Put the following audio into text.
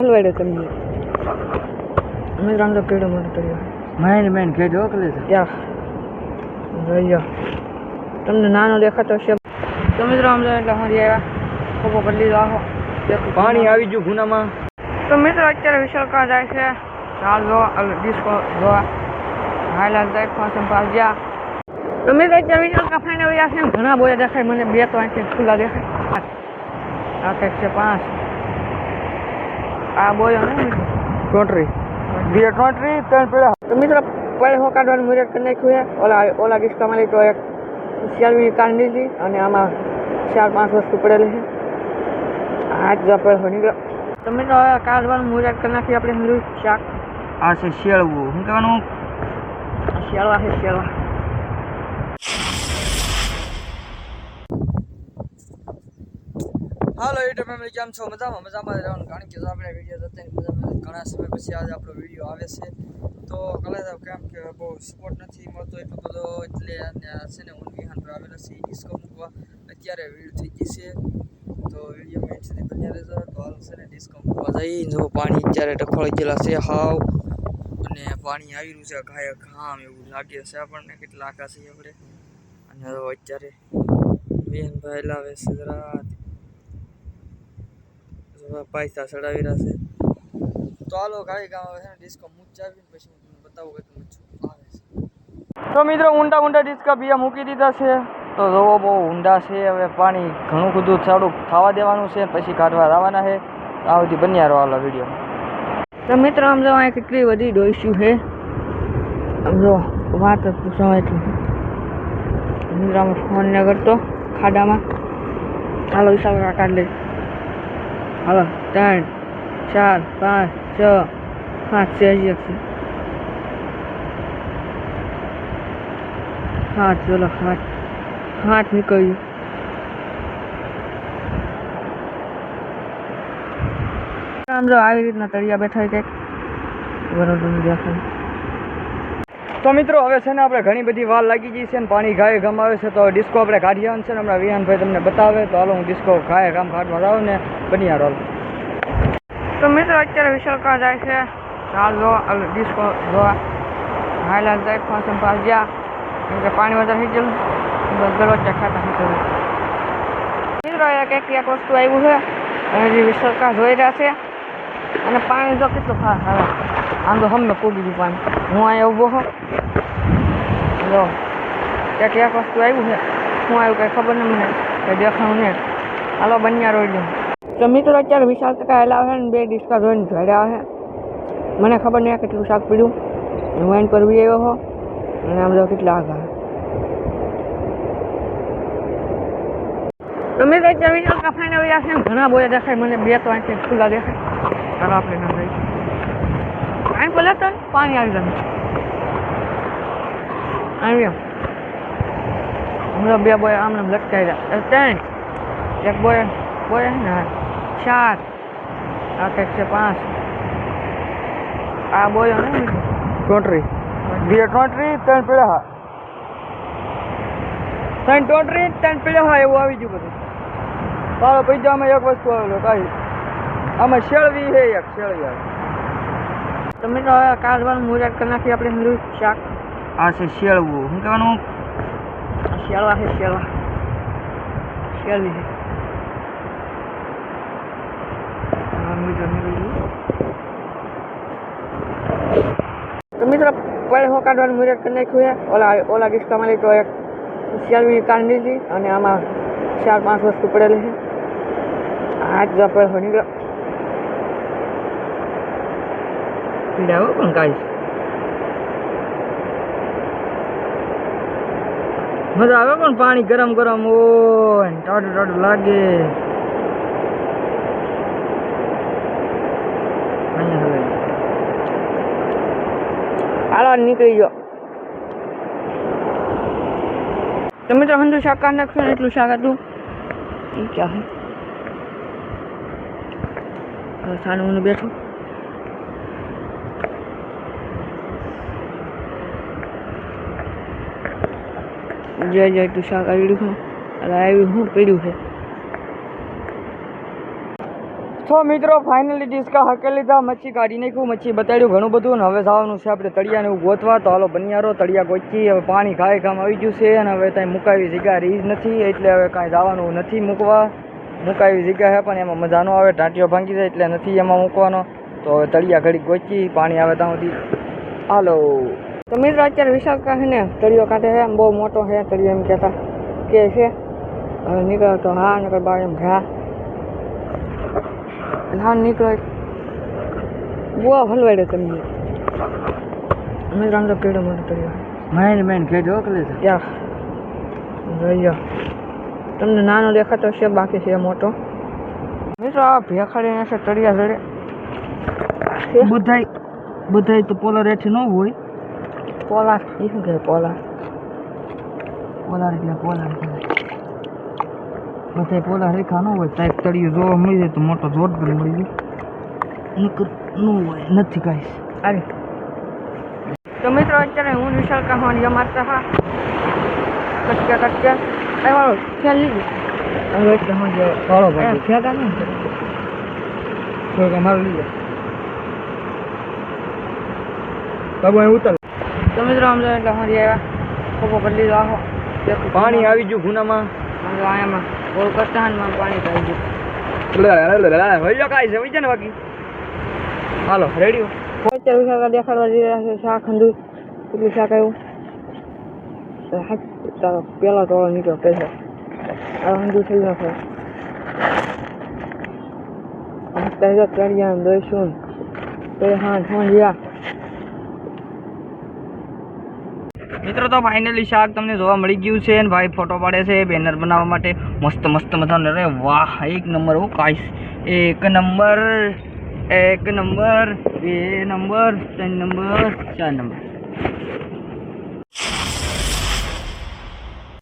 હલવાડે કરી અમે રાંધો કેડો મોટો કર્યો મેન કેડો ઓકલે છે યા જોયો તમને નાનો દેખાતો છે તો મિત્રો આમ જો એટલે હરી આવ્યા ખોખો બદલી દો પાણી આવી ગયું ગુનામાં તો મિત્રો અત્યારે વિશાલકા જાય છે ચાલ જો ડિસ્કો જોવા હાઈલાઇટ જાય ફોસમ પાસ ગયા તો મિત્રો અત્યારે વિશાલકા ફાઈને આવ્યા છે ઘણા બોયા દેખાય મને બે તો અહીંથી ખુલ્લા દેખાય આ કંઈક છે 5 આ બોયો ને ટોટરી બે ટોટરી ત્રણ પેલા તો મિત્રો પડે હો કાઢવાનું મુરત કરી નાખ્યું છે ઓલા ડિસ્કામાં લઈ તો એક સેલવી કાઢી લીધી અને આમાં 4-5 વસ્તુ પડેલી છે હાથ જપેલ હો નીકળ્યો તો મિત્રો હવે કાઢવાનું મુરત કરી નાખી આપણે હંધું શાક આ છે શેળવું શું કહેવાનું શેળવા છે શેળવા હાલો યુટ્યુબ ફેમિલી કેમ છો મજામાં રહેવાનું કારણ કે આપણે વિડીયો જોતા ઘણા સમય પછી આજે આપણો વિડીયો આવે છે તો કલે કેમ કે બહુ સપોર્ટ નથી મળતો એટલો બધો એટલે છે ને હું વિહાન પર આવેલા છે ડિસ્કો મૂકવા અત્યારે વિડીયો થઈ ગઈ છે તો વિડીયો મેં સુધી બન્યા રહેજો તો હાલ છે ને ડિસ્કો મૂકવા જઈ જો પાણી અત્યારે ટખોળી ગયેલા છે હાવ અને પાણી આવી રહ્યું છે ઘાય ઘામ એવું લાગે છે આપણને કેટલા આખા છે આપણે અને અત્યારે બેન ભાઈ લાવે છે જરા પૈસા ચડાવી રહ્યા છે તો હાલો ગાડી ગામ આવે છે ને ડિસ્કો મૂચાવીને પછી હું તમને બતાવું કે તમે શું આવે છે તો મિત્રો ઊંડા ડિસ્કા બીજા મૂકી દીધા છે તો જોવો બહુ ઊંડા છે હવે પાણી ઘણું બધું ચાડું ખાવા દેવાનું છે પછી કાઢવા આવવાના છે આ બધી બન્યા રહો હાલો વિડીયો તો મિત્રો આમ જો અહીં કેટલી બધી ડોસ્યું છે આમ જો વાત પૂછવા એટલું મિત્રો આમ ફોન ન કરતો ખાડામાં હાલો વિશાલ કાઢ લે હાલો 3 4 5 6 5 6 હાથ ચલો હાથ નીકળ્યું આમ જો આવી રીતના તળિયા બેઠા કંઈક બરોબર દેખાય તો મિત્રો હવે છે ને આપણે ઘણી બધી વાર લાગી ગઈ છે ને પાણી ઘાય ગામ આવે છે તો ડિસ્કો આપણે કાઢી આવવાનું છે ને હમણાં વિહાનભાઈ તમને બતાવે તો હાલો હું ડિસ્કો ઘાય ગામ કાઢવા જાઉં ને બની હાલ તો મિત્રો અત્યારે વિશાલકા જાય છે ચાલ જો ડિસ્કો જોવા હાઈલાઇટ જાય ફોસમ પાસ ગયા કેમ કે પાણી વધારે થઈ ગયેલું ગરવા ખાતા મિત્રો એક વસ્તુ આવ્યું છે હજી વિશાલકા જોઈ રહ્યા છે અને પાણી જો કેટલું ફાસ આવે આમ તો હમને પૂગી ગયું પાણી હું અહીંયા ઊભો છું જો એક વસ્તુ આવ્યું છે શું આવ્યું કંઈ ખબર નહીં મને કંઈ દેખાણું નહીં હાલો બન્યા રોડ તો મિત્રો અત્યારે વિશાલ ટકા હેલા આવે ને 2 ડિસ્કા જોઈને જોડ્યા આવે મને ખબર નહીં કેટલું શાક પીડ્યું હું એન પર બી આવ્યો હો અને આમ જો કેટલા આગા તો મિત્રો અત્યારે વિશાલ કાફાઈને આવ્યા છે ઘણા બોયા દેખાય મને બે તો અહીંથી ખુલ્લા દેખાય ચાલો આપણે ના જઈએ અહીં બોલે તો પાણી આવી જાય આવ્યો હમણાં 2 બોયા આમને લટકાઈ રહ્યા 3 એક બોયા ને 4 આ કંઈક છે 5 આ બોયો ને ટોટરી બે ટોટરી ત્રણ પેલા ત્રણ ટોટરી ત્રણ પેલા એવું આવી ગયું બધું તારો પૈસામાં એક વસ્તુ આવેલો કાંઈ આમાં શેળવી છે એક શેળવી તો મિત્રો હવે કાઢવાનું મુરત કરી નાખી આપણે હંધું શાક આ છે શેળવું શું કહેવાનું શેળવા છે શેળવી છે તો મિત્રો પડે હો કાઢવાનું મુરત કરી નાખ્યું છે ઓલા ડિસ્કામાં લઈ તો એક સેલવી કાઢી લીધી અને આમાં 4-5 વસ્તુ પડેલી છે હાથ જપેલ હો નીકળ્યો પીડાવો પણ કાંઈ મજા આવે પણ પાણી ગરમ હોય ટાઢું લાગે હાલો નીકળી ગયો તમે તો હંધું શાક કાઢ નાખશો ને એટલું શાક હતું એ ક્યાં છે સાનું હું બેઠું જય તું શાક આવ્યું છું આવ્યું હું પીડ્યું છે તો મિત્રો ફાઇનલી ડિસ્કા હકે લીધા, મચ્છી કાઢી નાખ્યું, મચ્છી બતાડ્યું ઘણું બધું ને હવે જવાનું છે આપણે તળિયાને એવું ગોતવા. તો હાલો બનિયારો તળિયા ગોચી, હવે પાણી ખાય કામ આવી ગયું છે અને હવે ત્યાં મુકાવી જગ્યા રહી જ નથી, એટલે હવે કાંઈ જવાનું નથી મૂકવા. મુકાવી જગ્યા છે પણ એમાં મજા ન આવે, ટાંટીઓ ભાંગી જાય એટલે નથી એમાં મૂકવાનો. તો હવે તળિયા ઘડી ગોચી, પાણી આવે ત્યાં સુધી હાલો. તો મિત્રો અત્યારે વિશાળ છે ને તળિયો કાઢે છે, બહુ મોટો છે તળિયો એમ કહેતા કે છે. હવે નીકળો તો હા, નકર બા એમ ઘા હા નીકળો બહુ હલવાડે તમને. મિત્રો આમ તો કેડો મોટો તળિયો મેન કેડો કરે છે ત્યાં જોઈ તમને નાનો દેખાતો છે, બાકી છે મોટો. મિત્રો આ ભેખાડીને છે તળિયા જડે બધાય તો પોલાર હેઠી ન હોય. પોલાર એ શું કહે? પોલાર એટલે પોલાર બધા પોલાર રેખા ન હોય. ટાઈપ તળિયું જોવા મળી જાય તો મોટો જોરદાર મળી જાય, નકર ન હોય નથી કાંઈ. અરે તો મિત્રો અત્યારે હું વિશાળ કહાની અમારતા હા કટક્યા એ વાળો ખ્યાલ લીધું હવે એટલે હું જે વાળો ભાઈ ફેંકા નહીં થોડુંક અમારું લીધે બાબુ અહીં ઉતર. તો મિત્રો આમ જાય એટલે અમારી આવ્યા ખોખો કરી લીધો આખો, પાણી આવી ગયું ગુનામાં. આયામાં ગોળ કરતા ને પાણી આવી ગયું હોય કાંઈ છે વૈજા ને બાકી. હાલો રેડી અત્યારે વિશાળ દેખાડવા જઈ રહ્યા છે શાક હંધું કેટલું શાક આવ્યું તારો પેલા ટોળો નીકળ્યો પૈસા આ હંધું થઈ નાખે તળિયા દઈશું હા જ્યાં મિત્રો. તો ફાઇનલી શાક તમને જોવા મળી ગયું છે ને ભાઈ ફોટો પાડે છે બેનર બનાવવા માટે. મસ્ત મસ્ત મજાનું. અરે વાહ એક નંબર હો કાઈસ, એક નંબર 2 નંબર 3 નંબર 4 નંબર.